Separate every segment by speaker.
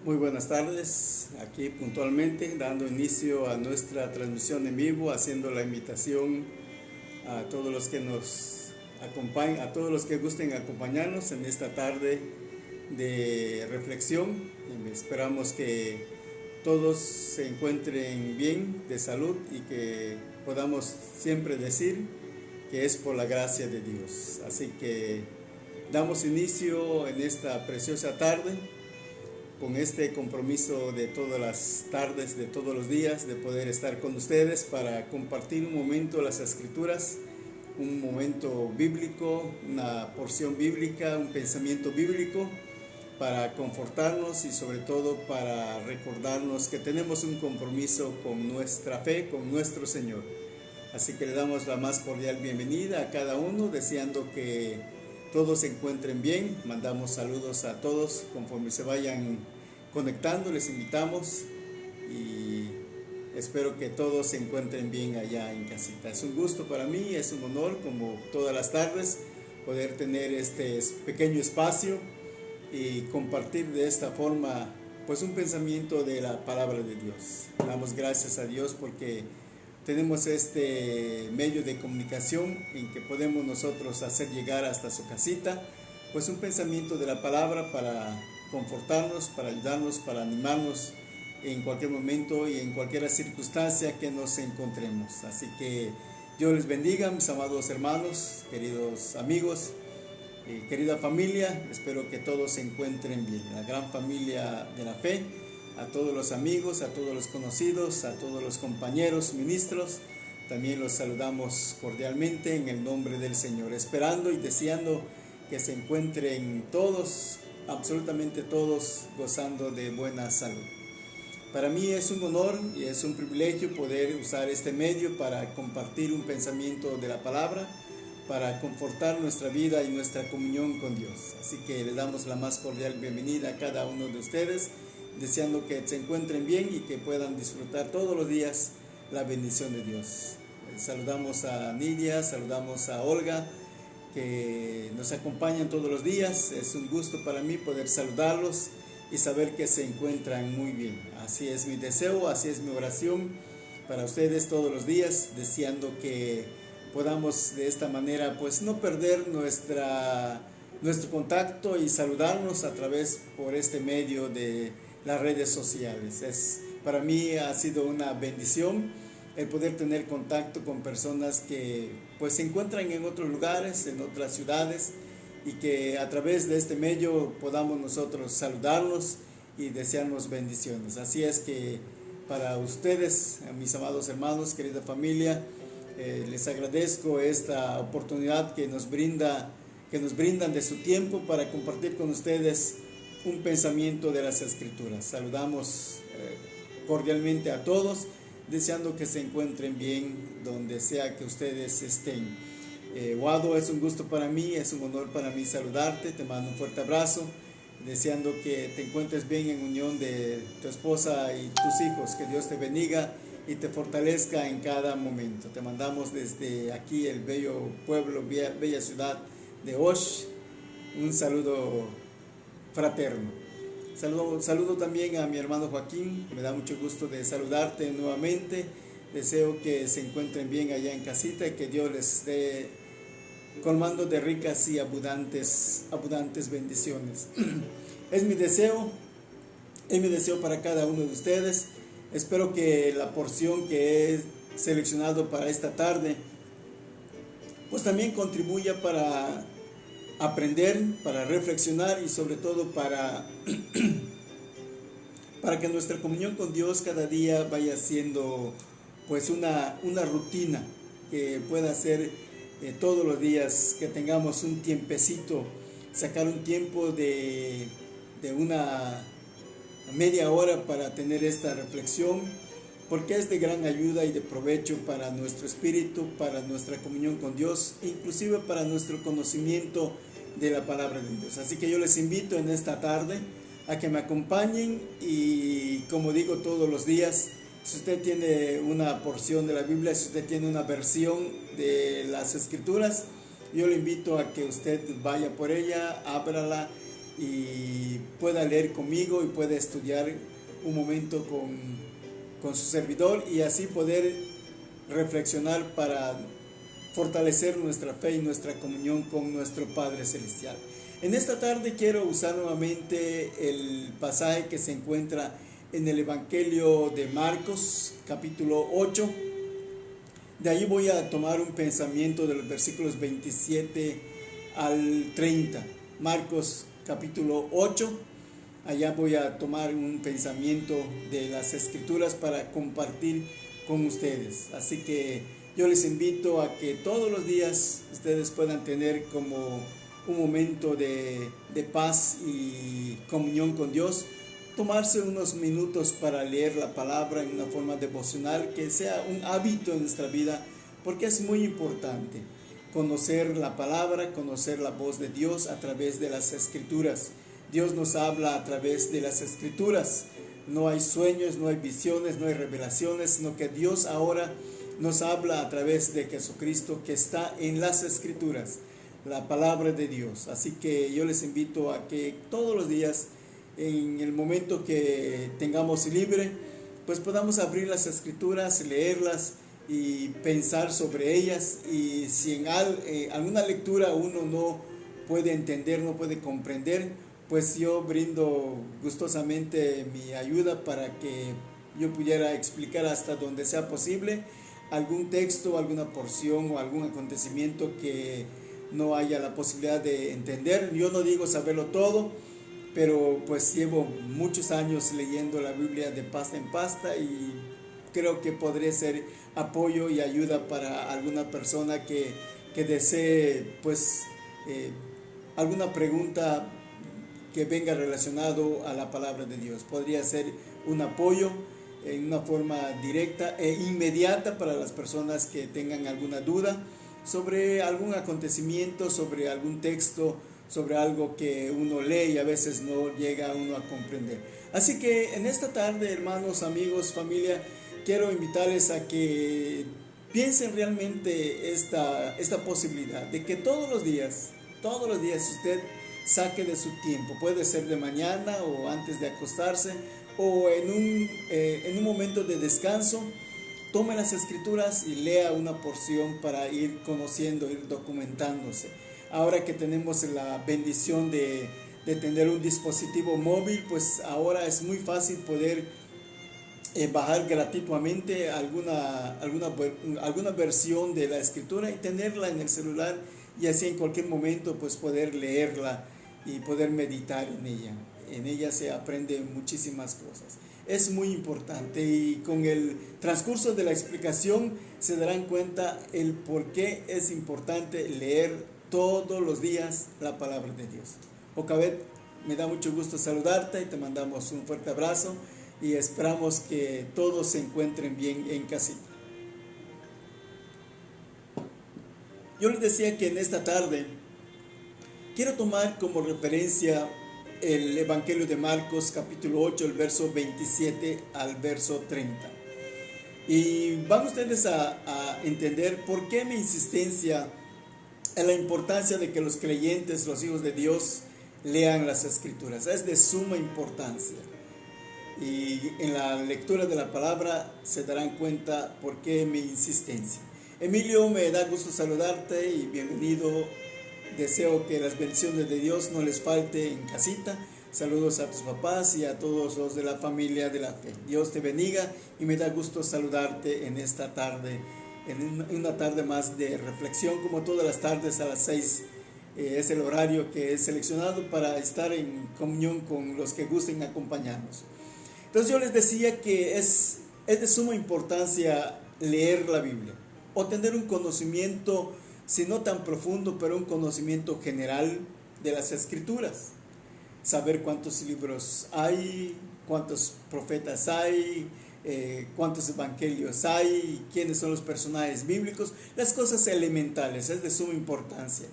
Speaker 1: Muy buenas tardes, aquí puntualmente dando inicio a nuestra transmisión en vivo, haciendo la invitación a todos los que nos acompañan, a todos los que gusten acompañarnos en esta tarde de reflexión. Esperamos que todos se encuentren bien de salud y que podamos siempre decir que es por la gracia de Dios. Así que damos inicio en esta preciosa tarde con este compromiso de todas las tardes, de todos los días, de poder estar con ustedes para compartir un momento las Escrituras, un momento bíblico, una porción bíblica, un pensamiento bíblico, para confortarnos y sobre todo para recordarnos que tenemos un compromiso con nuestra fe, con nuestro Señor. Así que le damos la más cordial bienvenida a cada uno, deseando que todos se encuentren bien. Mandamos saludos a todos conforme se vayan conectando, les invitamos y espero que todos se encuentren bien allá en casita. Es un gusto para mí, es un honor, como todas las tardes, poder tener este pequeño espacio y compartir de esta forma pues un pensamiento de la palabra de Dios. Damos gracias a Dios porque tenemos este medio de comunicación en que podemos nosotros hacer llegar hasta su casita pues un pensamiento de la palabra para confortarnos, para ayudarnos, para animarnos en cualquier momento y en cualquier circunstancia que nos encontremos. Así que Dios les bendiga, mis amados hermanos, queridos amigos, querida familia. Espero que todos se encuentren bien, la gran familia de la fe. A todos los amigos, a todos los conocidos, a todos los compañeros ministros, también los saludamos cordialmente en el nombre del Señor, esperando y deseando que se encuentren todos, absolutamente todos, gozando de buena salud. Para mí es un honor y es un privilegio poder usar este medio para compartir un pensamiento de la palabra, para confortar nuestra vida y nuestra comunión con Dios. Así que le damos la más cordial bienvenida a cada uno de ustedes, deseando que se encuentren bien y que puedan disfrutar todos los días la bendición de Dios. Saludamos a Nidia, saludamos a Olga, que nos acompañan todos los días. Es un gusto para mí poder saludarlos y saber que se encuentran muy bien. Así es mi deseo, así es mi oración para ustedes todos los días, deseando que podamos de esta manera pues no perder nuestro contacto y saludarnos a través por este medio de las redes sociales. Para mí ha sido una bendición el poder tener contacto con personas que pues se encuentran en otros lugares, en otras ciudades, y que a través de este medio podamos nosotros saludarnos y desearnos bendiciones. Así es que para ustedes, mis amados hermanos, querida familia, les agradezco esta oportunidad que nos brindan de su tiempo para compartir con ustedes un pensamiento de las Escrituras. Saludamos cordialmente a todos, deseando que se encuentren bien donde sea que ustedes estén. Wado, es un gusto para mí, es un honor para mí saludarte, te mando un fuerte abrazo, deseando que te encuentres bien en unión de tu esposa y tus hijos, que Dios te bendiga y te fortalezca en cada momento. Te mandamos desde aquí, el bello pueblo, bella ciudad de Osh, un saludo fraterno. Saludo también a mi hermano Joaquín, me da mucho gusto de saludarte nuevamente. Deseo que se encuentren bien allá en casita y que Dios les esté colmando de ricas y abundantes bendiciones. Es mi deseo para cada uno de ustedes. Espero que la porción que he seleccionado para esta tarde pues también contribuya para aprender, para reflexionar y sobre todo para que nuestra comunión con Dios cada día vaya siendo pues una rutina que pueda ser todos los días, que tengamos un tiempecito, sacar un tiempo de una media hora para tener esta reflexión, porque es de gran ayuda y de provecho para nuestro espíritu, para nuestra comunión con Dios, inclusive para nuestro conocimiento de la palabra de Dios. Así que yo les invito en esta tarde a que me acompañen y, como digo todos los días, si usted tiene una porción de la Biblia, si usted tiene una versión de las Escrituras, yo le invito a que usted vaya por ella, ábrala y pueda leer conmigo y pueda estudiar un momento con su servidor y así poder reflexionar para fortalecer nuestra fe y nuestra comunión con nuestro Padre Celestial. En esta tarde quiero usar nuevamente el pasaje que se encuentra en el Evangelio de Marcos, capítulo 8. De ahí voy a tomar un pensamiento de los versículos 27 al 30. Marcos, capítulo 8. Allá voy a tomar un pensamiento de las Escrituras para compartir con ustedes. Así que yo les invito a que todos los días ustedes puedan tener como un momento de paz y comunión con Dios, tomarse unos minutos para leer la palabra en una forma devocional, que sea un hábito en nuestra vida, porque es muy importante conocer la palabra, conocer la voz de Dios a través de las Escrituras. Dios nos habla a través de las Escrituras. No hay sueños, no hay visiones, no hay revelaciones, sino que Dios ahora nos habla a través de Jesucristo, que está en las Escrituras, la palabra de Dios. Así que yo les invito a que todos los días, en el momento que tengamos libre, pues podamos abrir las Escrituras, leerlas y pensar sobre ellas. Y si en alguna lectura uno no puede entender, no puede comprender, pues yo brindo gustosamente mi ayuda para que yo pudiera explicar hasta donde sea posible algún texto, alguna porción o algún acontecimiento que no haya la posibilidad de entender. Yo no digo saberlo todo, pero pues llevo muchos años leyendo la Biblia de pasta en pasta y creo que podría ser apoyo y ayuda para alguna persona que desee pues alguna pregunta que venga relacionado a la palabra de Dios. Podría ser un apoyo en una forma directa e inmediata para las personas que tengan alguna duda sobre algún acontecimiento, sobre algún texto, sobre algo que uno lee y a veces no llega uno a comprender. Así que en esta tarde, hermanos, amigos, familia, quiero invitarles a que piensen realmente esta posibilidad de que todos los días usted saque de su tiempo, puede ser de mañana o antes de acostarse o en un momento de descanso, tome las Escrituras y lea una porción para ir conociendo, ir documentándose. Ahora que tenemos la bendición de tener un dispositivo móvil, pues ahora es muy fácil poder bajar gratuitamente alguna versión de la Escritura y tenerla en el celular y así en cualquier momento pues poder leerla y poder meditar en ella. En ella se aprende muchísimas cosas. Es muy importante y con el transcurso de la explicación se darán cuenta el por qué es importante leer todos los días la palabra de Dios. Ocabet, me da mucho gusto saludarte y te mandamos un fuerte abrazo y esperamos que todos se encuentren bien en casita. Yo les decía que en esta tarde quiero tomar como referencia el Evangelio de Marcos, capítulo 8, el verso 27 al verso 30. Y van ustedes a entender por qué mi insistencia en la importancia de que los creyentes, los hijos de Dios, lean las Escrituras. Es de suma importancia. Y en la lectura de la palabra se darán cuenta por qué mi insistencia. Emilio, me da gusto saludarte y bienvenido. Deseo que las bendiciones de Dios no les falte en casita. Saludos a tus papás y a todos los de la familia de la fe. Dios te bendiga y me da gusto saludarte en esta tarde, en una tarde más de reflexión, como todas las tardes a las 6. Es el horario que he seleccionado para estar en comunión con los que gusten acompañarnos. Entonces yo les decía que es de suma importancia leer la Biblia o tener un conocimiento, si no tan profundo, pero un conocimiento general de las Escrituras. Saber cuántos libros hay, cuántos profetas hay, cuántos evangelios hay, quiénes son los personajes bíblicos, las cosas elementales. Es de suma importancia.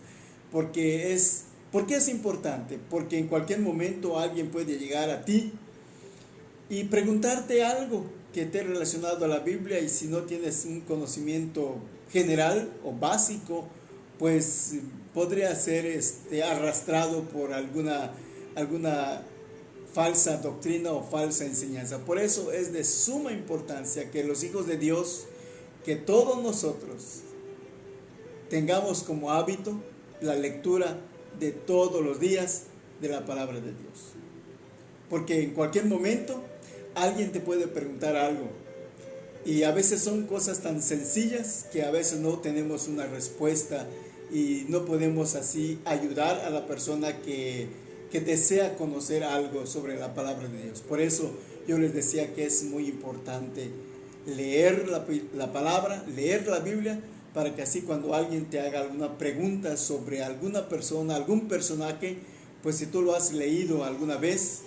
Speaker 1: ¿Por qué es importante? Porque en cualquier momento alguien puede llegar a ti y preguntarte algo que esté relacionado a la Biblia, y si no tienes un conocimiento general o básico, pues podría ser arrastrado por alguna alguna falsa doctrina o falsa enseñanza. Por eso es de suma importancia que los hijos de Dios, que todos nosotros tengamos como hábito la lectura de todos los días de la palabra de Dios. Porque en cualquier momento alguien te puede preguntar algo. Y a veces son cosas tan sencillas que a veces no tenemos una respuesta y no podemos así ayudar a la persona que desea conocer algo sobre la palabra de Dios. Por eso yo les decía que es muy importante leer la palabra, leer la Biblia, para que así cuando alguien te haga alguna pregunta sobre alguna persona, algún personaje, pues si tú lo has leído alguna vez,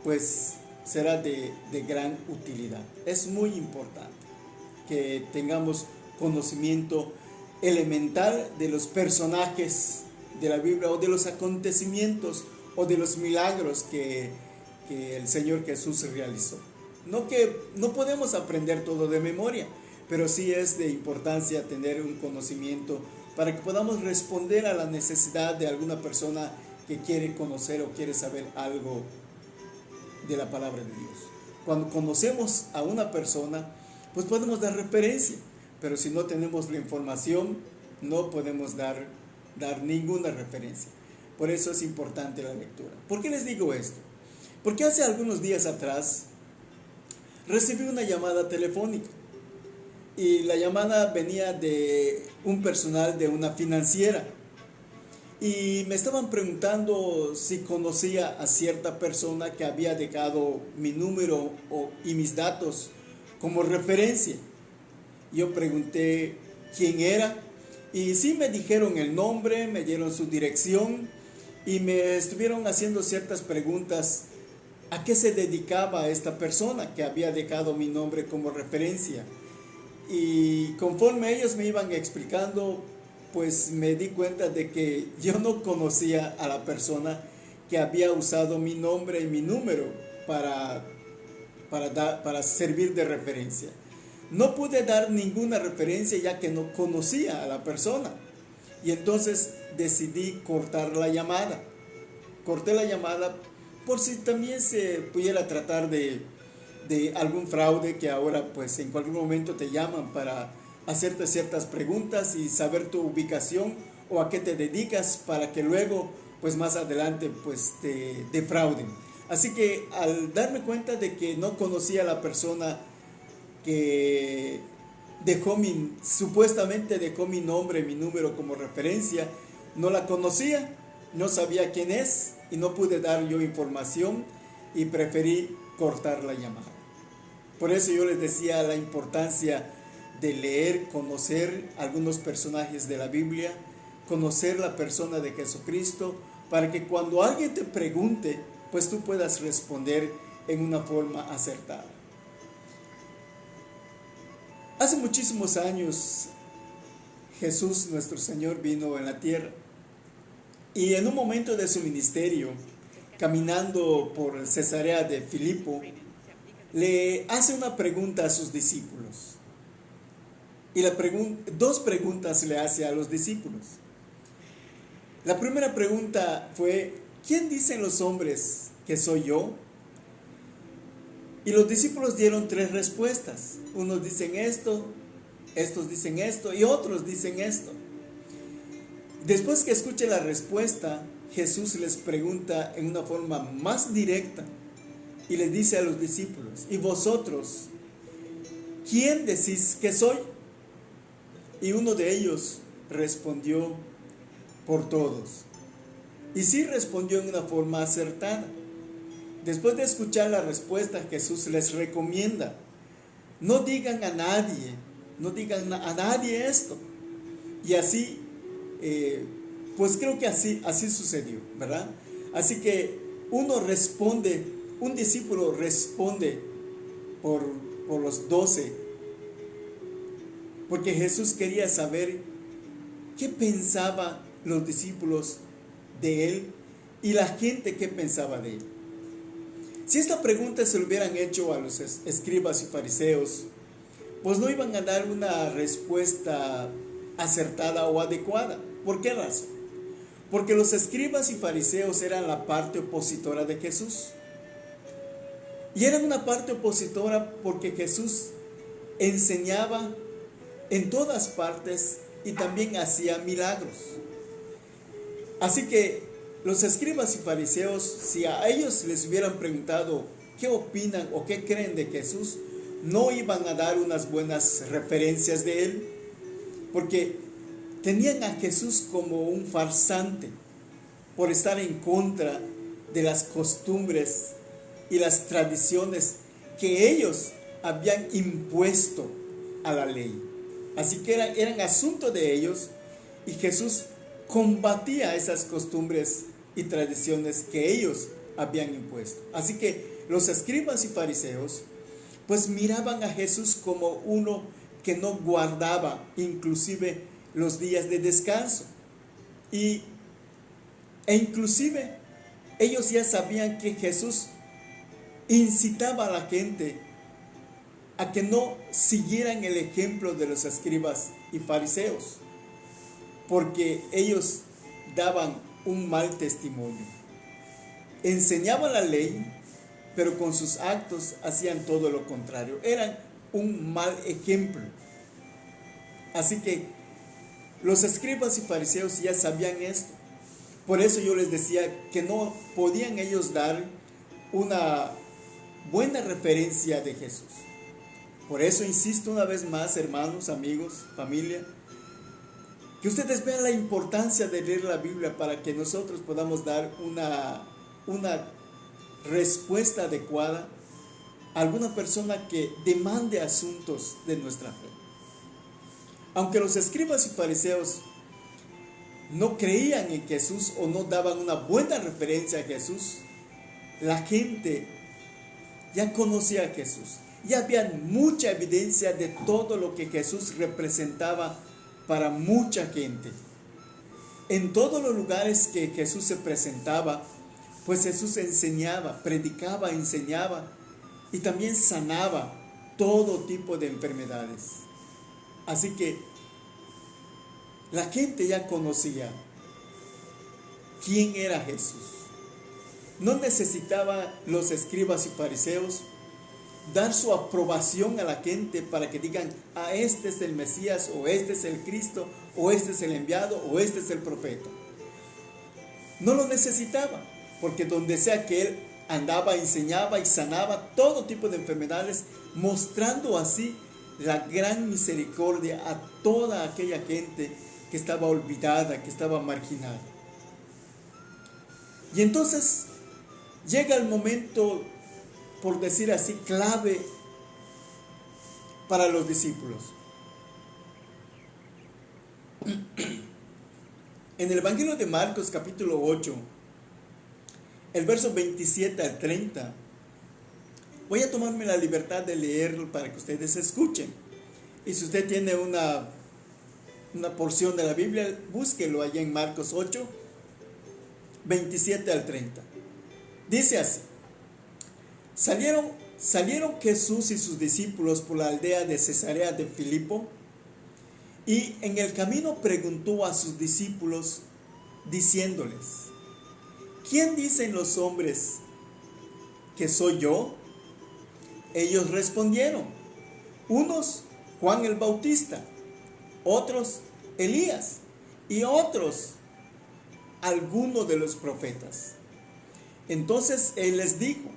Speaker 1: pues será de gran utilidad. Es muy importante que tengamos conocimiento elemental de los personajes de la Biblia o de los acontecimientos o de los milagros que el Señor Jesús realizó. No podemos aprender todo de memoria, pero sí es de importancia tener un conocimiento para que podamos responder a la necesidad de alguna persona que quiere conocer o quiere saber algo de la palabra de Dios. Cuando conocemos a una persona, pues podemos dar referencia, pero si no tenemos la información, no podemos dar ninguna referencia. Por eso es importante la lectura. ¿Por qué les digo esto? Porque hace algunos días atrás recibí una llamada telefónica y la llamada venía de un personal de una financiera y me estaban preguntando si conocía a cierta persona que había dejado mi número y mis datos como referencia. Yo pregunté quién era y sí me dijeron el nombre, me dieron su dirección y me estuvieron haciendo ciertas preguntas a qué se dedicaba esta persona que había dejado mi nombre como referencia. Y conforme ellos me iban explicando, pues me di cuenta de que yo no conocía a la persona que había usado mi nombre y mi número para servir de referencia. No pude dar ninguna referencia ya que no conocía a la persona. Y entonces decidí cortar la llamada. Corté la llamada por si también se pudiera tratar de algún fraude que ahora pues en cualquier momento te llaman para hacerte ciertas preguntas y saber tu ubicación o a qué te dedicas para que luego pues más adelante pues te defrauden. Así que al darme cuenta de que no conocía a la persona que supuestamente dejó mi nombre, mi número como referencia, no la conocía, no sabía quién es y no pude dar yo información y preferí cortar la llamada. Por eso yo les decía la importancia de leer, conocer algunos personajes de la Biblia, conocer la persona de Jesucristo, para que cuando alguien te pregunte, pues tú puedas responder en una forma acertada. Hace muchísimos años Jesús nuestro Señor vino en la tierra y en un momento de su ministerio, caminando por Cesarea de Filipo, le hace una pregunta a sus discípulos. Y dos preguntas le hace a los discípulos. La primera pregunta fue: ¿quién dicen los hombres que soy yo? Y los discípulos dieron 3 respuestas. Unos dicen esto, estos dicen esto y otros dicen esto. Después que escuche la respuesta, Jesús les pregunta en una forma más directa y les dice a los discípulos: ¿y vosotros quién decís que soy? Y uno de ellos respondió: por todos. Y sí respondió en una forma acertada. Después de escuchar la respuesta, Jesús les recomienda: no digan a nadie, no digan a nadie esto. Y así, pues creo que así sucedió, ¿verdad? Así que un discípulo responde por los 12, porque Jesús quería saber qué pensaban los discípulos de él y la gente qué pensaba de él. Si esta pregunta se lo hubieran hecho a los escribas y fariseos, pues no iban a dar una respuesta acertada o adecuada. ¿Por qué razón? Porque los escribas y fariseos eran la parte opositora de Jesús. Y eran una parte opositora porque Jesús enseñaba en todas partes y también hacía milagros. Así que los escribas y fariseos, si a ellos les hubieran preguntado qué opinan o qué creen de Jesús, no iban a dar unas buenas referencias de él, porque tenían a Jesús como un farsante por estar en contra de las costumbres y las tradiciones que ellos habían impuesto a la ley. Así que eran asunto de ellos, y Jesús combatía esas costumbres y tradiciones que ellos habían impuesto. Así que los escribas y fariseos pues miraban a Jesús como uno que no guardaba inclusive los días de descanso, e inclusive ellos ya sabían que Jesús incitaba a la gente a que no siguieran el ejemplo de los escribas y fariseos, porque ellos daban un mal testimonio. Enseñaban la ley, pero con sus actos hacían todo lo contrario. Eran un mal ejemplo. Así que los escribas y fariseos ya sabían esto. Por eso yo les decía que no podían ellos dar una buena referencia de Jesús. Por eso insisto una vez más, hermanos, amigos, familia, que ustedes vean la importancia de leer la Biblia para que nosotros podamos dar una respuesta adecuada a alguna persona que demande asuntos de nuestra fe. Aunque los escribas y fariseos no creían en Jesús o no daban una buena referencia a Jesús, la gente ya conocía a Jesús. Ya había mucha evidencia de todo lo que Jesús representaba para mucha gente. En todos los lugares que Jesús se presentaba, pues Jesús enseñaba, predicaba, enseñaba y también sanaba todo tipo de enfermedades. Así que la gente ya conocía quién era Jesús. No necesitaba los escribas y fariseos dar su aprobación a la gente para que digan, este es el Mesías, o este es el Cristo, o este es el enviado, o este es el profeta. No lo necesitaba, porque donde sea que él andaba, enseñaba y sanaba todo tipo de enfermedades, mostrando así la gran misericordia a toda aquella gente que estaba olvidada, que estaba marginada. Y entonces llega el momento, por decir así, clave para los discípulos. En el Evangelio de Marcos, capítulo 8, el verso 27 al 30, voy a tomarme la libertad de leerlo para que ustedes escuchen. Y si usted tiene una porción de la Biblia, búsquelo allá en Marcos 8, 27 al 30. Dice así: Salieron Jesús y sus discípulos por la aldea de Cesarea de Filipo, y en el camino preguntó a sus discípulos, diciéndoles: ¿quién dicen los hombres que soy yo? Ellos respondieron: unos, Juan el Bautista; otros, Elías; y otros, alguno de los profetas. Entonces él les dijo: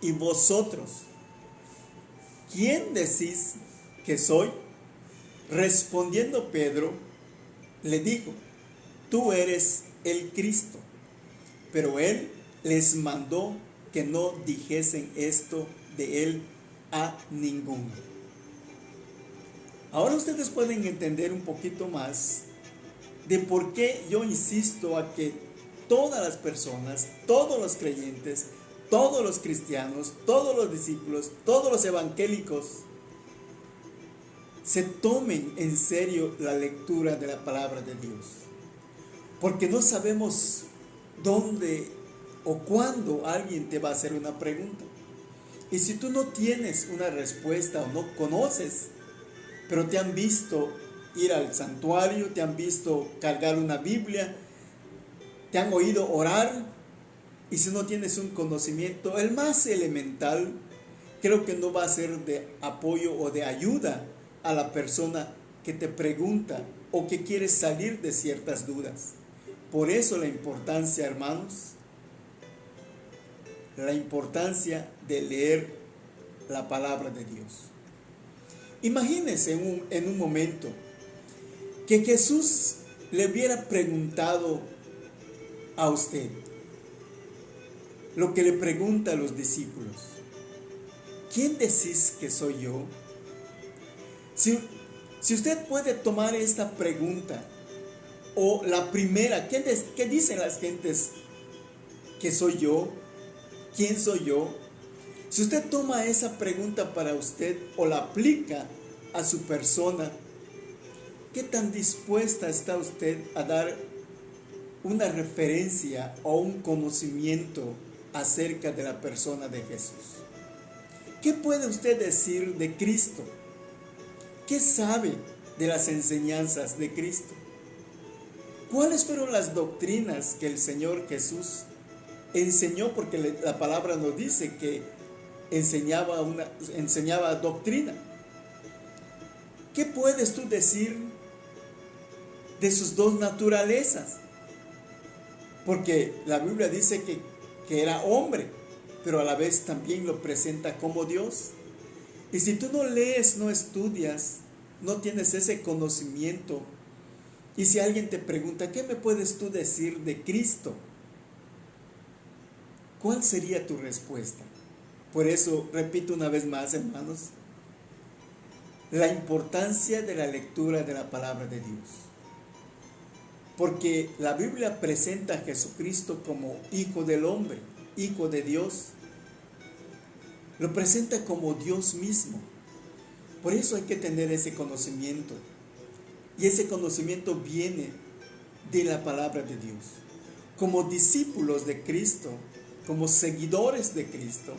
Speaker 1: ¿y vosotros, quién decís que soy? Respondiendo Pedro, le dijo: tú eres el Cristo. Pero él les mandó que no dijesen esto de él a ninguno. Ahora ustedes pueden entender un poquito más de por qué yo insisto a que todas las personas, todos los creyentes, todos los cristianos, todos los discípulos, todos los evangélicos se tomen en serio la lectura de la palabra de Dios. Porque no sabemos dónde o cuándo alguien te va a hacer una pregunta. Y si tú no tienes una respuesta o no conoces, pero te han visto ir al santuario, te han visto cargar una Biblia, te han oído orar, y si no tienes un conocimiento, el más elemental, creo que no va a ser de apoyo o de ayuda a la persona que te pregunta o que quiere salir de ciertas dudas. Por eso la importancia, hermanos, la importancia de leer la palabra de Dios. Imagínense en un momento que Jesús le hubiera preguntado a usted lo que le pregunta a los discípulos: ¿quién decís que soy yo? Si usted puede tomar esta pregunta, o la primera, ¿qué dicen las gentes que soy yo? ¿Quién soy yo? Si usted toma esa pregunta para usted o la aplica a su persona, ¿qué tan dispuesta está usted a dar una referencia o un conocimiento acerca de la persona de Jesús? ¿Qué puede usted decir de Cristo? ¿Qué sabe de las enseñanzas de Cristo? ¿Cuáles fueron las doctrinas que el Señor Jesús enseñó? Porque la palabra nos dice que enseñaba doctrina. ¿Qué puedes tú decir de sus dos naturalezas? Porque la Biblia dice que era hombre, pero a la vez también lo presenta como Dios. Y si tú no lees, no estudias, no tienes ese conocimiento, y si alguien te pregunta, ¿qué me puedes tú decir de Cristo? ¿Cuál sería tu respuesta? Por eso, repito una vez más, hermanos, la importancia de la lectura de la palabra de Dios. Porque la Biblia presenta a Jesucristo como Hijo del Hombre, Hijo de Dios. Lo presenta como Dios mismo. Por eso hay que tener ese conocimiento. Y ese conocimiento viene de la palabra de Dios. Como discípulos de Cristo, como seguidores de Cristo,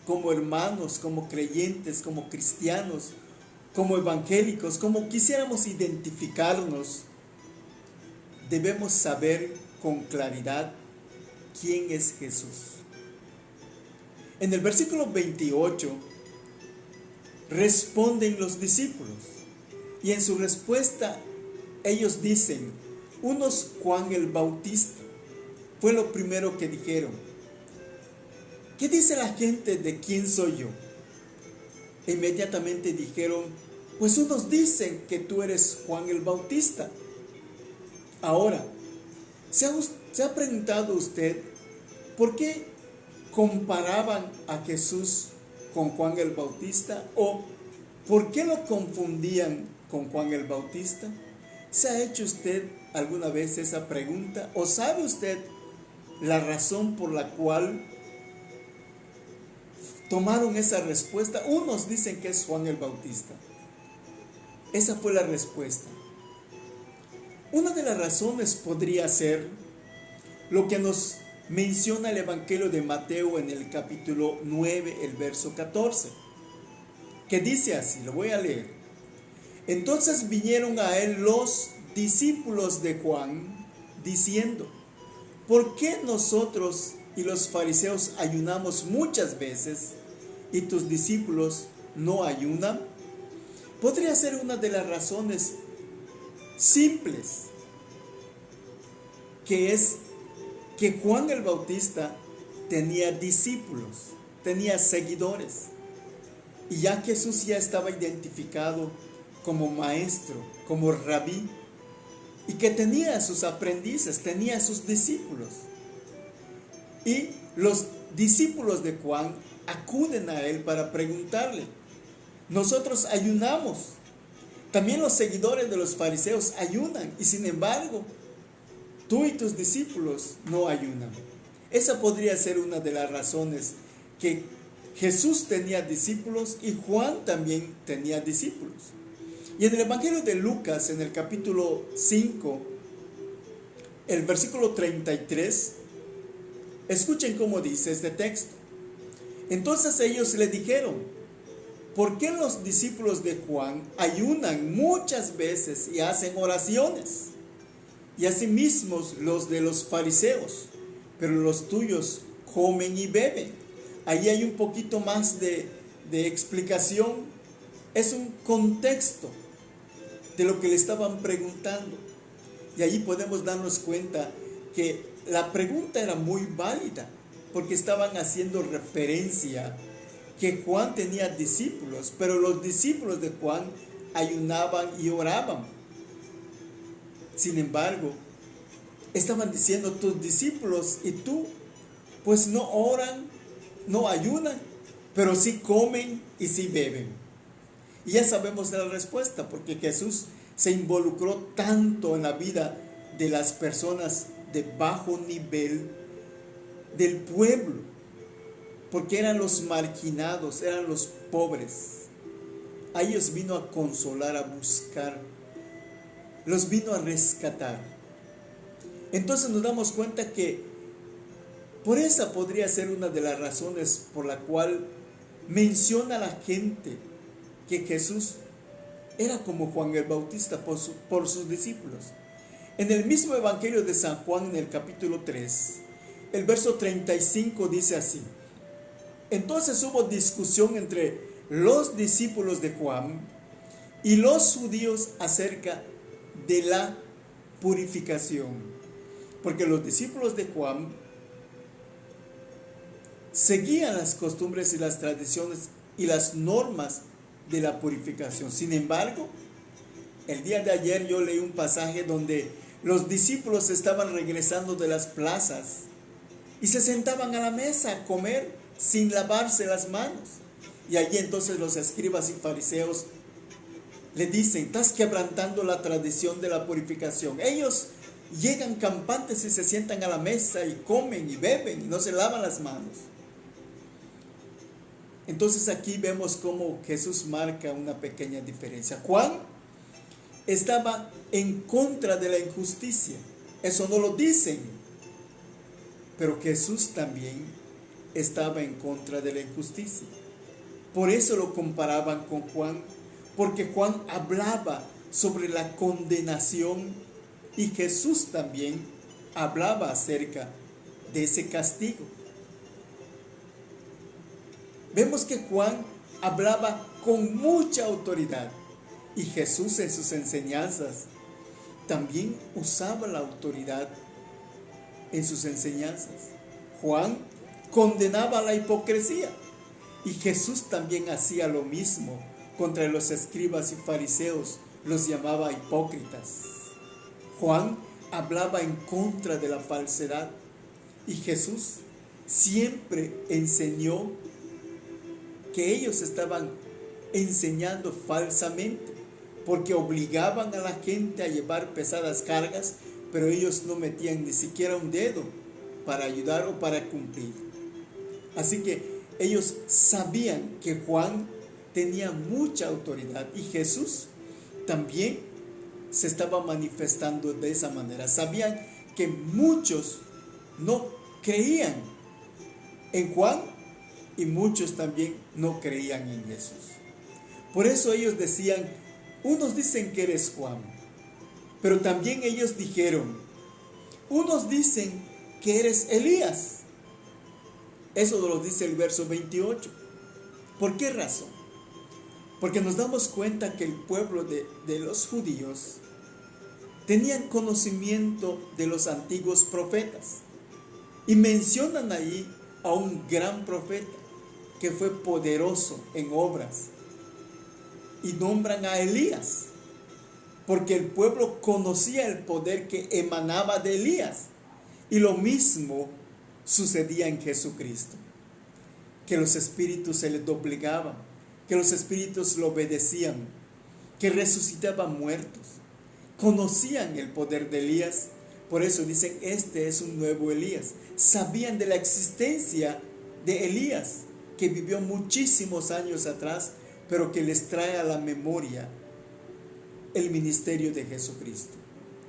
Speaker 1: como hermanos, como creyentes, como cristianos, como evangélicos, como quisiéramos identificarnos, debemos saber con claridad quién es Jesús. En el versículo 28 responden los discípulos, y en su respuesta ellos dicen, unos Juan el Bautista, fue lo primero que dijeron. ¿Qué dice la gente de quién soy yo? E inmediatamente dijeron, pues unos dicen que tú eres Juan el Bautista. Ahora, ¿se ha preguntado usted por qué comparaban a Jesús con Juan el Bautista? ¿O por qué lo confundían con Juan el Bautista? ¿Se ha hecho usted alguna vez esa pregunta? ¿O sabe usted la razón por la cual tomaron esa respuesta? Unos dicen que es Juan el Bautista. Esa fue la respuesta. Una de las razones podría ser lo que nos menciona el Evangelio de Mateo en el capítulo 9, el verso 14, que dice así, lo voy a leer. Entonces vinieron a él los discípulos de Juan, diciendo, ¿por qué nosotros y los fariseos ayunamos muchas veces y tus discípulos no ayunan? Podría ser una de las razones simples, que es que Juan el Bautista tenía discípulos, tenía seguidores, y ya Jesús ya estaba identificado como maestro, como rabí, y que tenía a sus aprendices, tenía a sus discípulos. Y los discípulos de Juan acuden a él para preguntarle, nosotros ayunamos, también los seguidores de los fariseos ayunan, y sin embargo, tú y tus discípulos no ayunan. Esa podría ser una de las razones, que Jesús tenía discípulos y Juan también tenía discípulos. Y en el Evangelio de Lucas, en el capítulo 5, el versículo 33, escuchen cómo dice este texto. Entonces ellos le dijeron, ¿por qué los discípulos de Juan ayunan muchas veces y hacen oraciones, y asimismo los de los fariseos, pero los tuyos comen y beben. Ahí hay un poquito más de explicación. Es un contexto de lo que le estaban preguntando. Y allí podemos darnos cuenta que la pregunta era muy válida, porque estaban haciendo referencia que Juan tenía discípulos, pero los discípulos de Juan ayunaban y oraban. Sin embargo, estaban diciendo, tus discípulos y tú, pues no oran, no ayunan, pero sí comen y sí beben. Y ya sabemos la respuesta, porque Jesús se involucró tanto en la vida de las personas de bajo nivel del pueblo, porque eran los marginados, eran los pobres. A ellos vino a consolar, a buscar, los vino a rescatar. Entonces nos damos cuenta que por esa podría ser una de las razones por la cual menciona a la gente que Jesús era como Juan el Bautista por sus discípulos. En el mismo Evangelio de San Juan, en el capítulo 3, el verso 35 dice así: entonces hubo discusión entre los discípulos de Juan y los judíos acerca de la purificación, porque los discípulos de Juan seguían las costumbres y las tradiciones y las normas de la purificación. Sin embargo, el día de ayer yo leí un pasaje donde los discípulos estaban regresando de las plazas y se sentaban a la mesa a comer sin lavarse las manos. Y allí entonces los escribas y fariseos le dicen: estás quebrantando la tradición de la purificación. Ellos llegan campantes y se sientan a la mesa y comen y beben y no se lavan las manos. Entonces aquí vemos cómo Jesús marca una pequeña diferencia. Juan estaba en contra de la injusticia. Eso no lo dicen. Pero Jesús también estaba en contra de la injusticia. Por eso lo comparaban con Juan, porque Juan hablaba sobre la condenación y Jesús también hablaba acerca de ese castigo. Vemos que Juan hablaba con mucha autoridad y Jesús en sus enseñanzas también usaba la autoridad en sus enseñanzas. Juan condenaba la hipocresía y Jesús también hacía lo mismo contra los escribas y fariseos, los llamaba hipócritas. Juan hablaba en contra de la falsedad y Jesús siempre enseñó que ellos estaban enseñando falsamente, porque obligaban a la gente a llevar pesadas cargas, pero ellos no metían ni siquiera un dedo para ayudar o para cumplir. Así que ellos sabían que Juan tenía mucha autoridad y Jesús también se estaba manifestando de esa manera. Sabían que muchos no creían en Juan y muchos también no creían en Jesús. Por eso ellos decían: unos dicen que eres Juan, pero también ellos dijeron: unos dicen que eres Elías. Eso nos lo dice el verso 28. ¿Por qué razón? Porque nos damos cuenta que el pueblo de los judíos tenían conocimiento de los antiguos profetas y mencionan ahí a un gran profeta que fue poderoso en obras, y nombran a Elías, porque el pueblo conocía el poder que emanaba de Elías. Y lo mismo sucedía en Jesucristo, que los espíritus se le doblegaban, que los espíritus lo obedecían, que resucitaban muertos. Conocían el poder de Elías, por eso dicen: este es un nuevo Elías. Sabían de la existencia de Elías, que vivió muchísimos años atrás, pero que les trae a la memoria el ministerio de Jesucristo.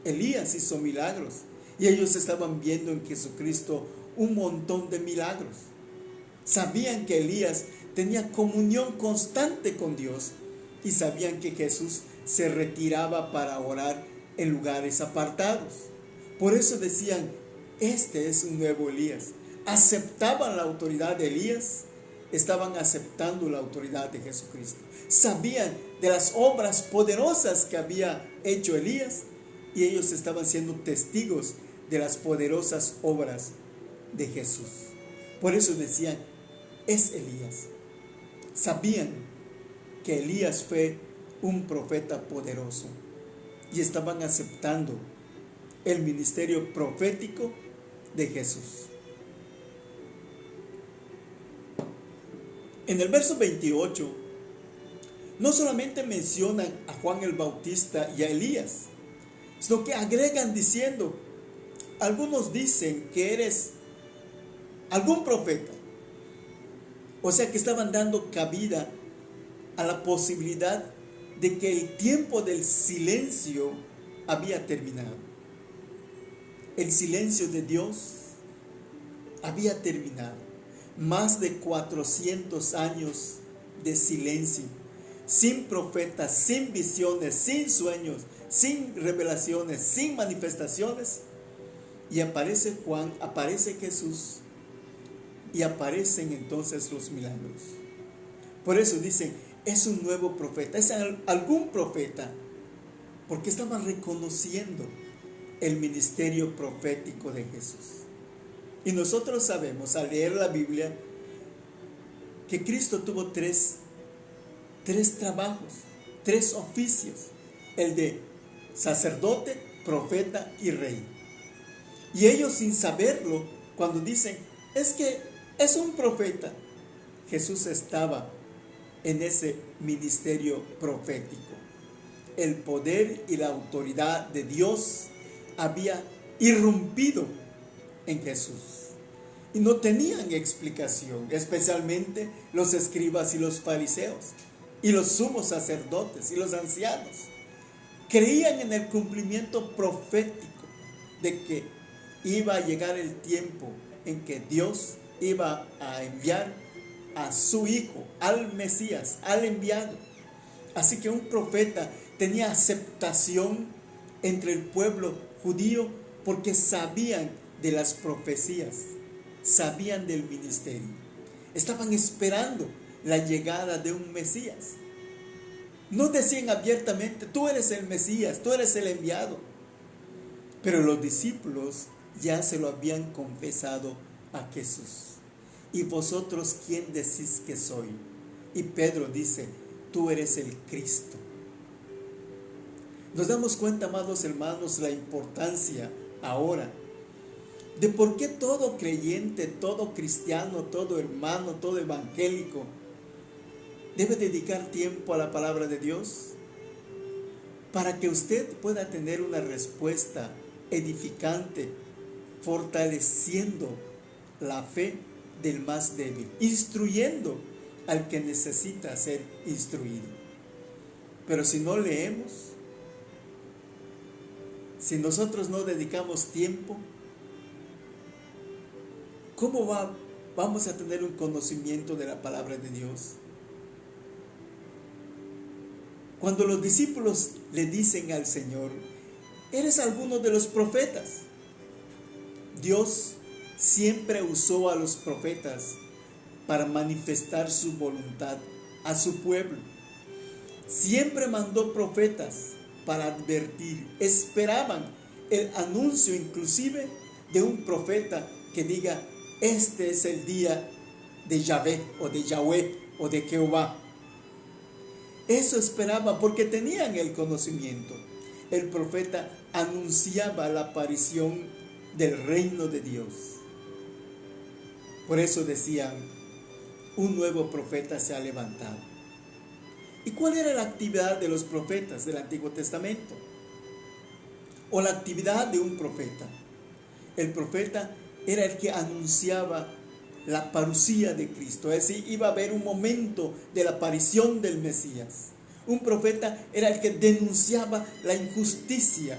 Speaker 1: Elías hizo milagros y ellos estaban viendo en Jesucristo un montón de milagros. Sabían que Elías tenía comunión constante con Dios y sabían que Jesús se retiraba para orar en lugares apartados. Por eso decían, este es un nuevo Elías. Aceptaban la autoridad de Elías, estaban aceptando la autoridad de Jesucristo. Sabían de las obras poderosas que había hecho Elías y ellos estaban siendo testigos de las poderosas obras de Jesús. Por eso decían, es Elías. Sabían que Elías fue un profeta poderoso y estaban aceptando el ministerio profético de Jesús. En el verso 28, no solamente mencionan a Juan el Bautista y a Elías, sino que agregan diciendo, algunos dicen que eres algún profeta. O sea que estaban dando cabida a la posibilidad de que el tiempo del silencio había terminado. El silencio de Dios había terminado. Más de 400 años de silencio, sin profetas, sin visiones, sin sueños, sin revelaciones, sin manifestaciones. Y aparece Juan, aparece Jesús y aparecen entonces los milagros. Por eso dicen, es un nuevo profeta, es algún profeta, porque estaban reconociendo el ministerio profético de Jesús. Y nosotros sabemos al leer la Biblia que Cristo tuvo tres trabajos, tres oficios: el de sacerdote, profeta y rey. Y ellos, sin saberlo, cuando dicen, es que es un profeta, Jesús estaba en ese ministerio profético. El poder y la autoridad de Dios había irrumpido en Jesús y no tenían explicación, especialmente los escribas y los fariseos y los sumos sacerdotes y los ancianos. Creían en el cumplimiento profético de que iba a llegar el tiempo en que Dios iba a enviar a su Hijo, al Mesías, al enviado. Así que un profeta tenía aceptación entre el pueblo judío porque sabían de las profecías, sabían del ministerio. Estaban esperando la llegada de un Mesías. No decían abiertamente, tú eres el Mesías, tú eres el enviado. Pero los discípulos ya se lo habían confesado a Jesús. ¿Y vosotros quién decís que soy? Y Pedro dice, tú eres el Cristo. Nos damos cuenta, amados hermanos, la importancia ahora de por qué todo creyente, todo cristiano, todo hermano, todo evangélico debe dedicar tiempo a la palabra de Dios, para que usted pueda tener una respuesta edificante, fortaleciendo la fe del más débil, instruyendo al que necesita ser instruido. Pero si no leemos, si nosotros no dedicamos tiempo, ¿cómo vamos a tener un conocimiento de la palabra de Dios? Cuando los discípulos le dicen al Señor, ¿eres alguno de los profetas? Dios siempre usó a los profetas para manifestar su voluntad a su pueblo. Siempre mandó profetas para advertir. Esperaban el anuncio inclusive de un profeta que diga, este es el día de Yahvé o de Yahweh o de Jehová. Eso esperaban porque tenían el conocimiento. El profeta anunciaba la aparición del reino de Dios. Por eso decían, un nuevo profeta se ha levantado. ¿Y cuál era la actividad de los profetas del Antiguo Testamento? O la actividad de un profeta. El profeta era el que anunciaba la parucía de Cristo, es decir, iba a haber un momento de la aparición del Mesías. Un profeta era el que denunciaba la injusticia.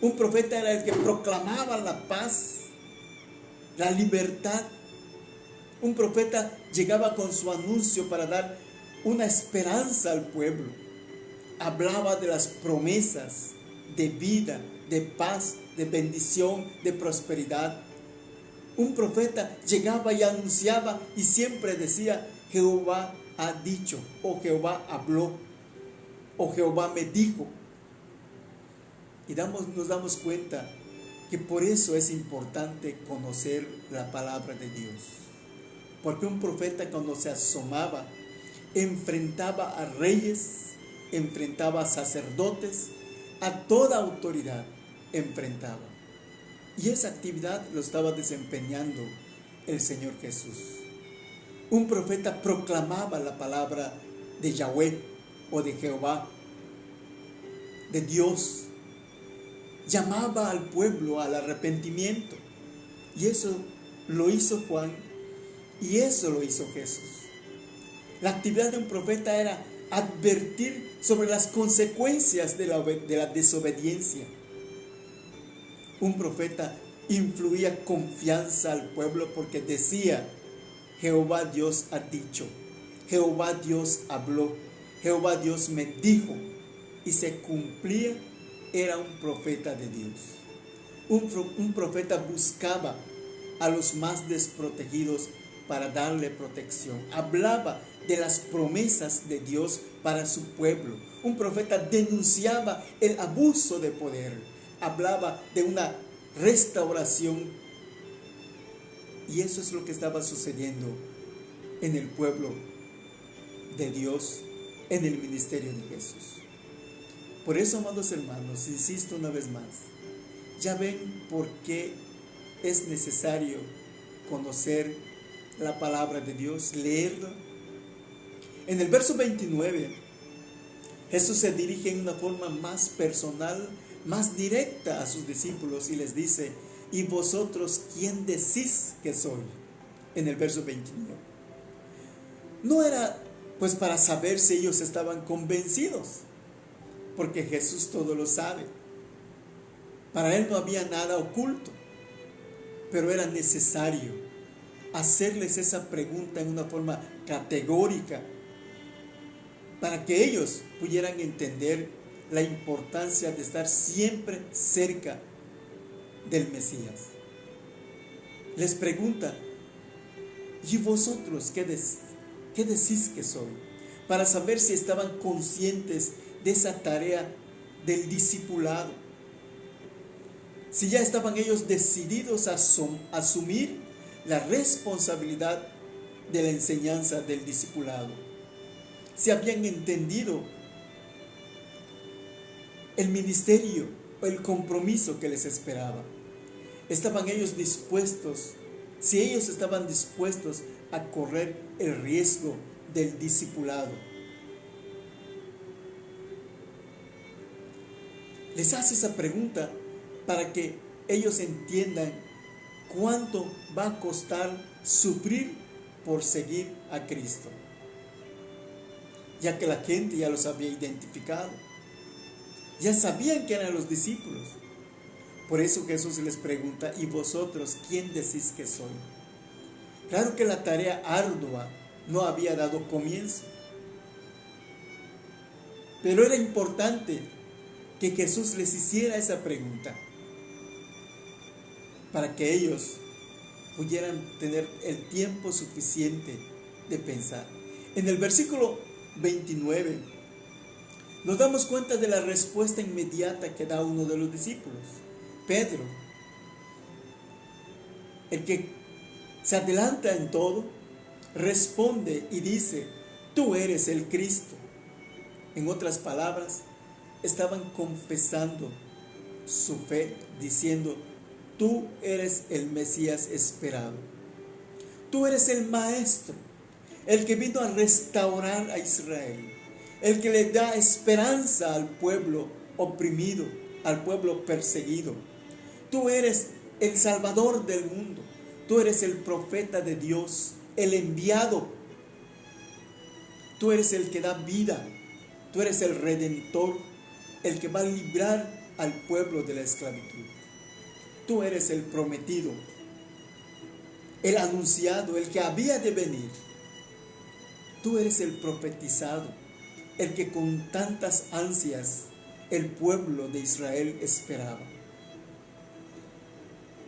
Speaker 1: Un profeta era el que proclamaba la paz, la libertad. Un profeta llegaba con su anuncio para dar una esperanza al pueblo. Hablaba de las promesas de vida, de paz, de bendición, de prosperidad. Un profeta llegaba y anunciaba y siempre decía: Jehová ha dicho, o Jehová habló, o Jehová me dijo. Y nos damos cuenta que por eso es importante conocer la palabra de Dios. Porque un profeta, cuando se asomaba, enfrentaba a reyes, enfrentaba a sacerdotes, a toda autoridad enfrentaba. Y esa actividad lo estaba desempeñando el Señor Jesús. Un profeta proclamaba la palabra de Yahweh o de Jehová, de Dios. Llamaba al pueblo al arrepentimiento. Y eso lo hizo Juan y eso lo hizo Jesús. La actividad de un profeta era advertir sobre las consecuencias de la desobediencia. Un profeta influía confianza al pueblo porque decía: Jehová Dios ha dicho, Jehová Dios habló, Jehová Dios me dijo, y se cumplía. Era un profeta de Dios. Un profeta buscaba a los más desprotegidos para darle protección. Hablaba de las promesas de Dios para su pueblo. Un profeta denunciaba el abuso de poder. Hablaba de una restauración. Y eso es lo que estaba sucediendo en el pueblo de Dios, en el ministerio de Jesús. Por eso, amados hermanos, insisto una vez más, ya ven por qué es necesario conocer la palabra de Dios, leerla. En el verso 29, Jesús se dirige en una forma más personal, más directa a sus discípulos y les dice: ¿y vosotros quién decís que soy? En el verso 29. No era pues para saber si ellos estaban convencidos, porque Jesús todo lo sabe. Para Él no había nada oculto, pero era necesario hacerles esa pregunta en una forma categórica para que ellos pudieran entender la importancia de estar siempre cerca del Mesías. Les pregunta: ¿y vosotros qué decís que soy? Para saber si estaban conscientes de esa tarea del discipulado. Si ya estaban ellos decididos a asumir la responsabilidad de la enseñanza del discipulado. Si habían entendido el ministerio o el compromiso que les esperaba. Estaban ellos dispuestos, si ellos estaban dispuestos a correr el riesgo del discipulado. Les hace esa pregunta para que ellos entiendan cuánto va a costar sufrir por seguir a Cristo, ya que la gente ya los había identificado, ya sabían que eran los discípulos. Por eso Jesús les pregunta: ¿y vosotros quién decís que soy? Claro que la tarea ardua no había dado comienzo, pero era importante que Jesús les hiciera esa pregunta para que ellos pudieran tener el tiempo suficiente de pensar. En el versículo 29 nos damos cuenta de la respuesta inmediata que da uno de los discípulos, Pedro, el que se adelanta en todo, responde y dice: tú eres el Cristo. En otras palabras, estaban confesando su fe, diciendo: tú eres el Mesías esperado. Tú eres el Maestro, el que vino a restaurar a Israel, el que le da esperanza al pueblo oprimido, al pueblo perseguido. Tú eres el Salvador del mundo. Tú eres el profeta de Dios, el enviado. Tú eres el que da vida. Tú eres el Redentor, el que va a librar al pueblo de la esclavitud. Tú eres el prometido, el anunciado, el que había de venir. Tú eres el profetizado, el que con tantas ansias el pueblo de Israel esperaba.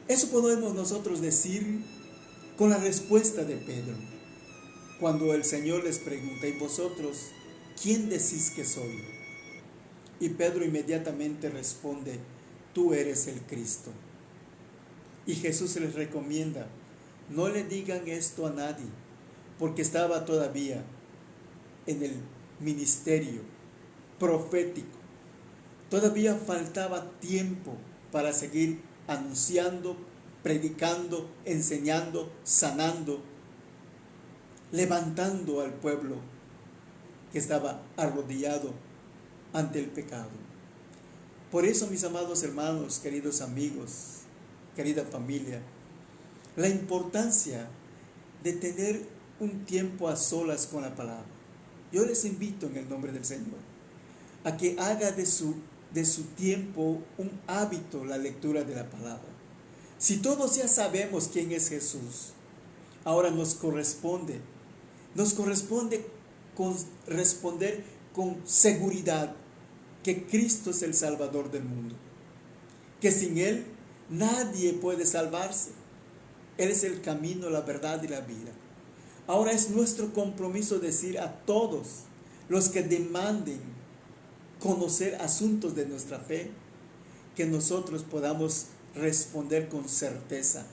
Speaker 1: Eso podemos nosotros decir con la respuesta de Pedro, cuando el Señor les pregunta: ¿y vosotros quién decís que soy? Y Pedro inmediatamente responde: tú eres el Cristo. Y Jesús les recomienda: no le digan esto a nadie, porque estaba todavía en el ministerio profético. Todavía faltaba tiempo para seguir anunciando, predicando, enseñando, sanando, levantando al pueblo que estaba arrodillado ante el pecado. Por eso, mis amados hermanos, queridos amigos, querida familia, la importancia de tener un tiempo a solas con la palabra. Yo les invito en el nombre del Señor a que haga de su tiempo un hábito la lectura de la palabra. Si todos ya sabemos quién es Jesús, ahora nos corresponde responder con seguridad que Cristo es el Salvador del mundo, que sin Él nadie puede salvarse. Él es el camino, la verdad y la vida. Ahora es nuestro compromiso decir a todos los que demanden conocer asuntos de nuestra fe, que nosotros podamos responder con certeza: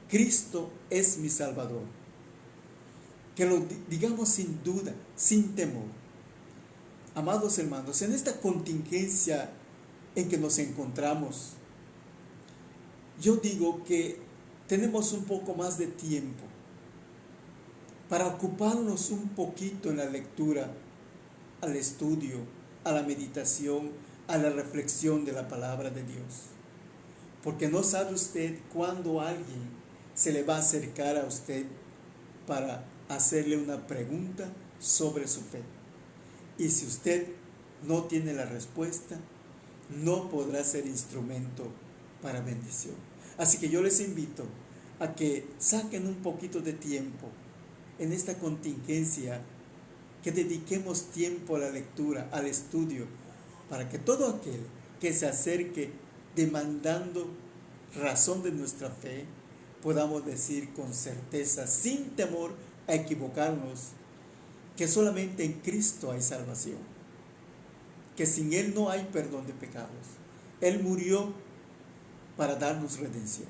Speaker 1: Cristo es mi Salvador. Que lo digamos sin duda, sin temor. Amados hermanos, en esta contingencia en que nos encontramos, yo digo que tenemos un poco más de tiempo para ocuparnos un poquito en la lectura, al estudio, a la meditación, a la reflexión de la palabra de Dios. Porque no sabe usted cuándo alguien se le va a acercar a usted para hacerle una pregunta sobre su fe. Y si usted no tiene la respuesta, no podrá ser instrumento para bendición. Así que yo les invito a que saquen un poquito de tiempo en esta contingencia, que dediquemos tiempo a la lectura, al estudio, para que todo aquel que se acerque demandando razón de nuestra fe, podamos decir con certeza, sin temor a equivocarnos, que solamente en Cristo hay salvación, que sin Él no hay perdón de pecados. Él murió para darnos redención.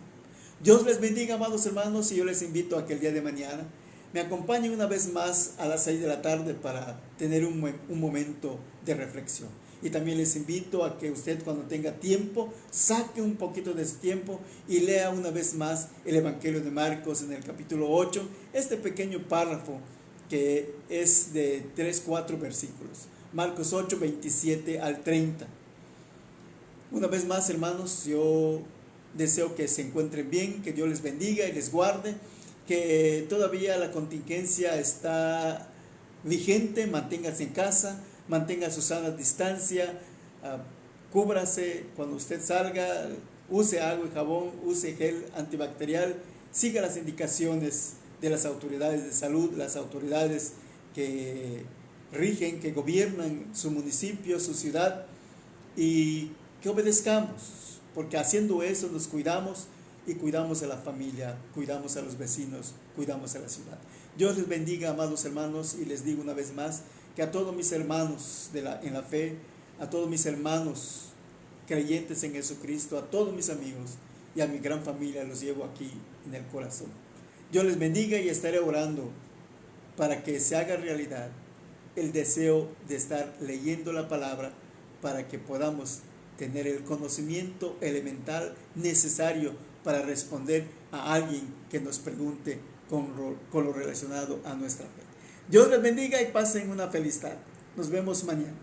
Speaker 1: Dios les bendiga, amados hermanos, y yo les invito a que el día de mañana me acompañen una vez más a las 6 de la tarde para tener un momento de reflexión. Y también les invito a que usted, cuando tenga tiempo, saque un poquito de ese tiempo y lea una vez más el Evangelio de Marcos en el capítulo 8, este pequeño párrafo que es de 3-4 versículos. Marcos 8, 27 al 30. Una vez más, hermanos, yo deseo que se encuentren bien, que Dios les bendiga y les guarde, que todavía la contingencia está vigente. Manténgase en casa, mantenga su sana distancia, cúbrase cuando usted salga, use agua y jabón, use gel antibacterial, siga las indicaciones de las autoridades de salud, las autoridades que rigen, que gobiernan su municipio, su ciudad, y que obedezcamos, porque haciendo eso nos cuidamos y cuidamos a la familia, cuidamos a los vecinos, cuidamos a la ciudad. Dios les bendiga, amados hermanos, y les digo una vez más que a todos mis hermanos en la fe, a todos mis hermanos creyentes en Jesucristo, a todos mis amigos y a mi gran familia los llevo aquí en el corazón. Dios les bendiga y estaré orando para que se haga realidad el deseo de estar leyendo la palabra, para que podamos tener el conocimiento elemental necesario para responder a alguien que nos pregunte con lo relacionado a nuestra fe. Dios les bendiga y pasen una feliz tarde. Nos vemos mañana.